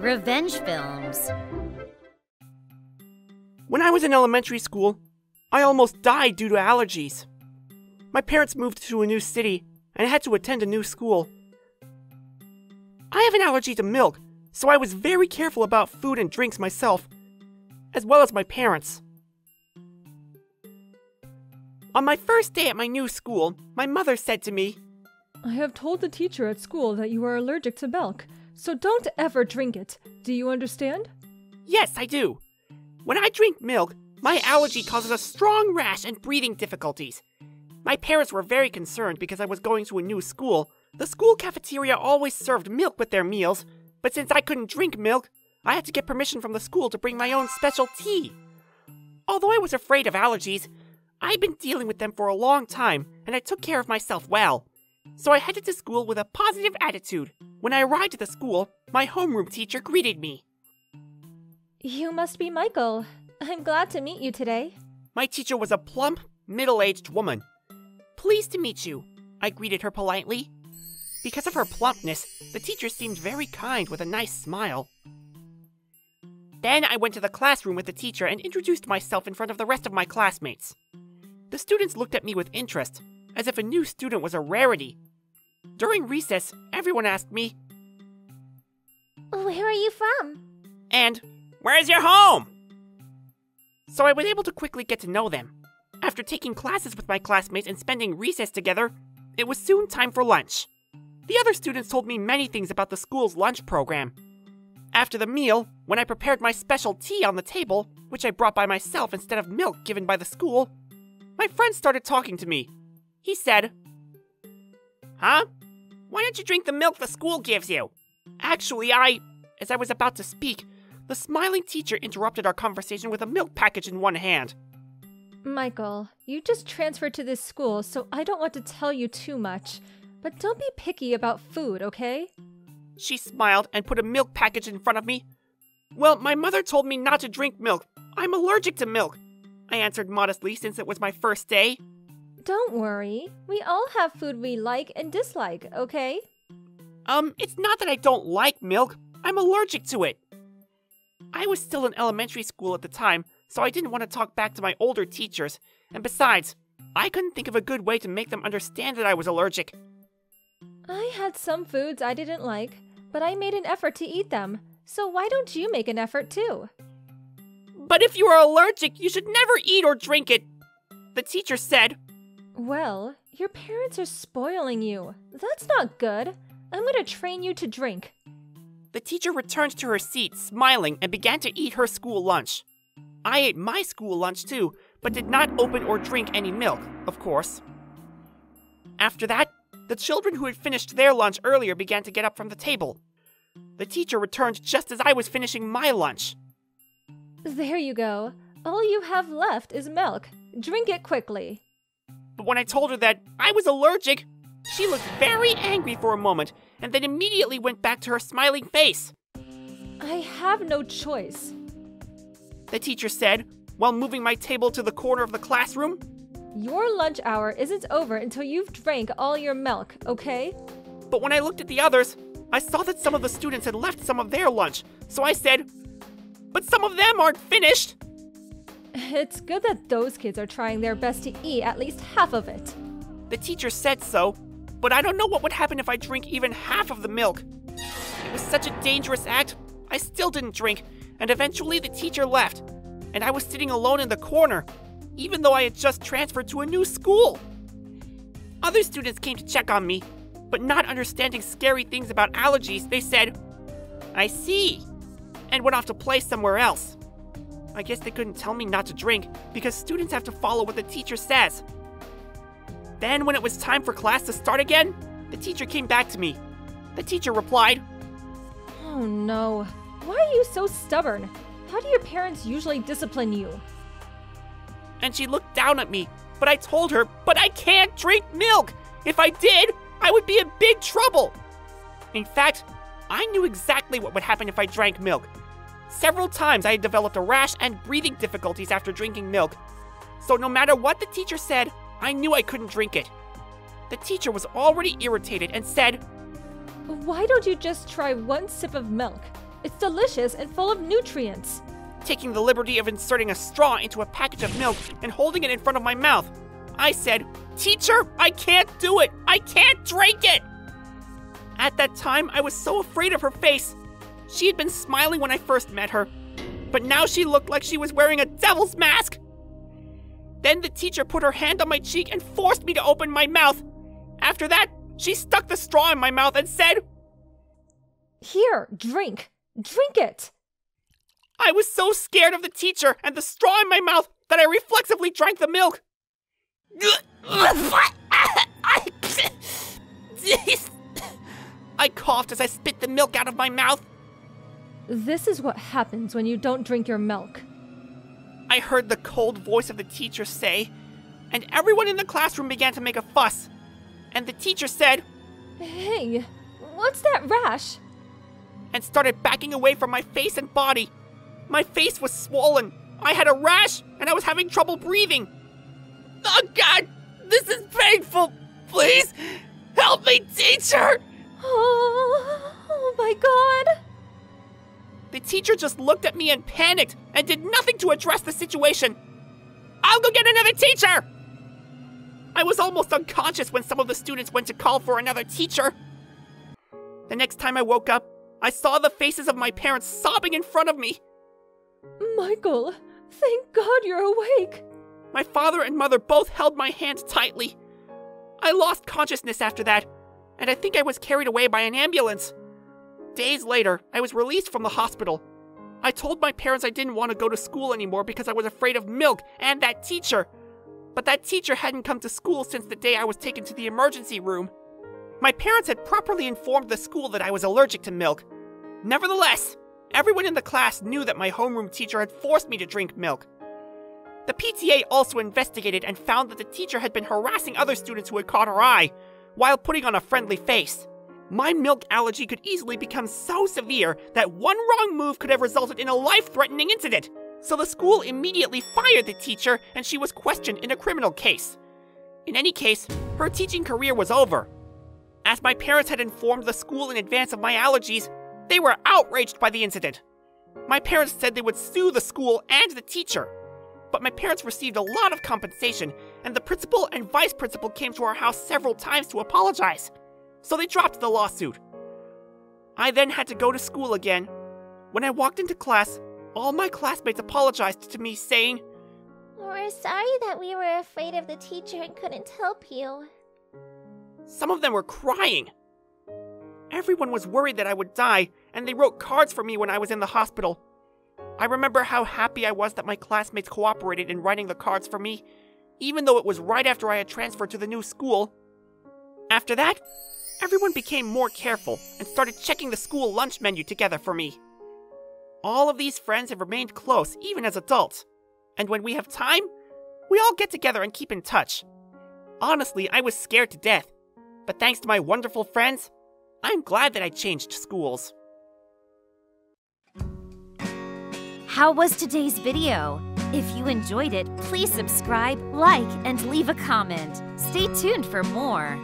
Revenge films. When I was in elementary school, I almost died due to allergies. My parents moved to a new city, and I had to attend a new school. I have an allergy to milk, so I was very careful about food and drinks myself, as well as my parents. On my first day at my new school, my mother said to me, "I have told the teacher at school that you are allergic to milk, so don't ever drink it. Do you understand?" "Yes, I do. When I drink milk, my allergy causes a strong rash and breathing difficulties. My parents were very concerned because I was going to a new school. The school cafeteria always served milk with their meals, but since I couldn't drink milk, I had to get permission from the school to bring my own special tea. Although I was afraid of allergies, I'd been dealing with them for a long time, and I took care of myself well. So I headed to school with a positive attitude. When I arrived at the school, my homeroom teacher greeted me. "You must be Michael. I'm glad to meet you today." My teacher was a plump, middle-aged woman. "Pleased to meet you," I greeted her politely. Because of her plumpness, the teacher seemed very kind with a nice smile. Then I went to the classroom with the teacher and introduced myself in front of the rest of my classmates. The students looked at me with interest, as if a new student was a rarity. During recess, everyone asked me, "Where are you from?" and, "Where's your home?" So I was able to quickly get to know them. After taking classes with my classmates and spending recess together, it was soon time for lunch. The other students told me many things about the school's lunch program. After the meal, when I prepared my special tea on the table, which I brought by myself instead of milk given by the school, my friend started talking to me. He said, "Huh? Why don't you drink the milk the school gives you?" Actually, as I was about to speak, the smiling teacher interrupted our conversation with a milk package in one hand. "Michael, you just transferred to this school, so I don't want to tell you too much, but don't be picky about food, okay?" She smiled and put a milk package in front of me. "Well, my mother told me not to drink milk. I'm allergic to milk," I answered modestly since it was my first day. "Don't worry. We all have food we like and dislike, okay?" It's not that I don't like milk. I'm allergic to it." I was still in elementary school at the time, so I didn't want to talk back to my older teachers, and besides, I couldn't think of a good way to make them understand that I was allergic. "I had some foods I didn't like, but I made an effort to eat them, so why don't you make an effort too?" "But if you are allergic, you should never eat or drink it," the teacher said. "Well, your parents are spoiling you. That's not good. I'm going to train you to drink." The teacher returned to her seat, smiling, and began to eat her school lunch. I ate my school lunch too, but did not open or drink any milk, of course. After that, the children who had finished their lunch earlier began to get up from the table. The teacher returned just as I was finishing my lunch. "There you go. All you have left is milk. Drink it quickly." But when I told her that I was allergic, she looked very angry for a moment, and then immediately went back to her smiling face. "I have no choice," the teacher said, while moving my table to the corner of the classroom. "Your lunch hour isn't over until you've drank all your milk, okay?" But when I looked at the others, I saw that some of the students had left some of their lunch, so I said, "But some of them aren't finished." "It's good that those kids are trying their best to eat at least half of it." The teacher said so, but I don't know what would happen if I drink even half of the milk. It was such a dangerous act, I still didn't drink, and eventually the teacher left, and I was sitting alone in the corner, even though I had just transferred to a new school. Other students came to check on me, but not understanding scary things about allergies, they said, "I see," and went off to play somewhere else. I guess they couldn't tell me not to drink, because students have to follow what the teacher says. Then, when it was time for class to start again, the teacher came back to me. The teacher replied, "Oh no. Why are you so stubborn? How do your parents usually discipline you?" And she looked down at me, but I told her, "But I can't drink milk! If I did, I would be in big trouble!" In fact, I knew exactly what would happen if I drank milk. Several times I had developed a rash and breathing difficulties after drinking milk. So no matter what the teacher said, I knew I couldn't drink it. The teacher was already irritated and said, "Why don't you just try one sip of milk? It's delicious and full of nutrients. Taking the liberty of inserting a straw into a package of milk and holding it in front of my mouth, I said, "Teacher, I can't do it! I can't drink it!" At that time, I was so afraid of her face. She had been smiling when I first met her, but now she looked like she was wearing a devil's mask. Then the teacher put her hand on my cheek and forced me to open my mouth. After that, she stuck the straw in my mouth and said, "Here, drink. Drink it." I was so scared of the teacher and the straw in my mouth that I reflexively drank the milk. I coughed as I spit the milk out of my mouth. This is what happens when you don't drink your milk. I heard the cold voice of the teacher say, and everyone in the classroom began to make a fuss. And the teacher said, "Hey, what's that rash?" and started backing away from my face and body. My face was swollen. I had a rash, and I was having trouble breathing. "Oh God, this is painful. Please, help me, teacher!" Oh my God. The teacher just looked at me and panicked and did nothing to address the situation. "I'll go get another teacher!" I was almost unconscious when some of the students went to call for another teacher. The next time I woke up, I saw the faces of my parents sobbing in front of me. Michael, thank God you're awake. My father and mother both held my hand tightly. I lost consciousness after that, and I think I was carried away by an ambulance. Days later, I was released from the hospital. I told my parents I didn't want to go to school anymore because I was afraid of milk and that teacher. But that teacher hadn't come to school since the day I was taken to the emergency room. My parents had properly informed the school that I was allergic to milk. Nevertheless, everyone in the class knew that my homeroom teacher had forced me to drink milk. The PTA also investigated and found that the teacher had been harassing other students who had caught her eye, while putting on a friendly face. My milk allergy could easily become so severe that one wrong move could have resulted in a life-threatening incident. So the school immediately fired the teacher and she was questioned in a criminal case. In any case, her teaching career was over. As my parents had informed the school in advance of my allergies, they were outraged by the incident. My parents said they would sue the school and the teacher. But my parents received a lot of compensation, and the principal and vice principal came to our house several times to apologize. So they dropped the lawsuit. I then had to go to school again. When I walked into class, all my classmates apologized to me, saying, "We're sorry that we were afraid of the teacher and couldn't help you." Some of them were crying. Everyone was worried that I would die, and they wrote cards for me when I was in the hospital. I remember how happy I was that my classmates cooperated in writing the cards for me, even though it was right after I had transferred to the new school. After that, everyone became more careful and started checking the school lunch menu together for me. All of these friends have remained close even as adults, and when we have time, we all get together and keep in touch. Honestly, I was scared to death, but thanks to my wonderful friends, I'm glad that I changed schools. How was today's video? If you enjoyed it, please subscribe, like, and leave a comment. Stay tuned for more.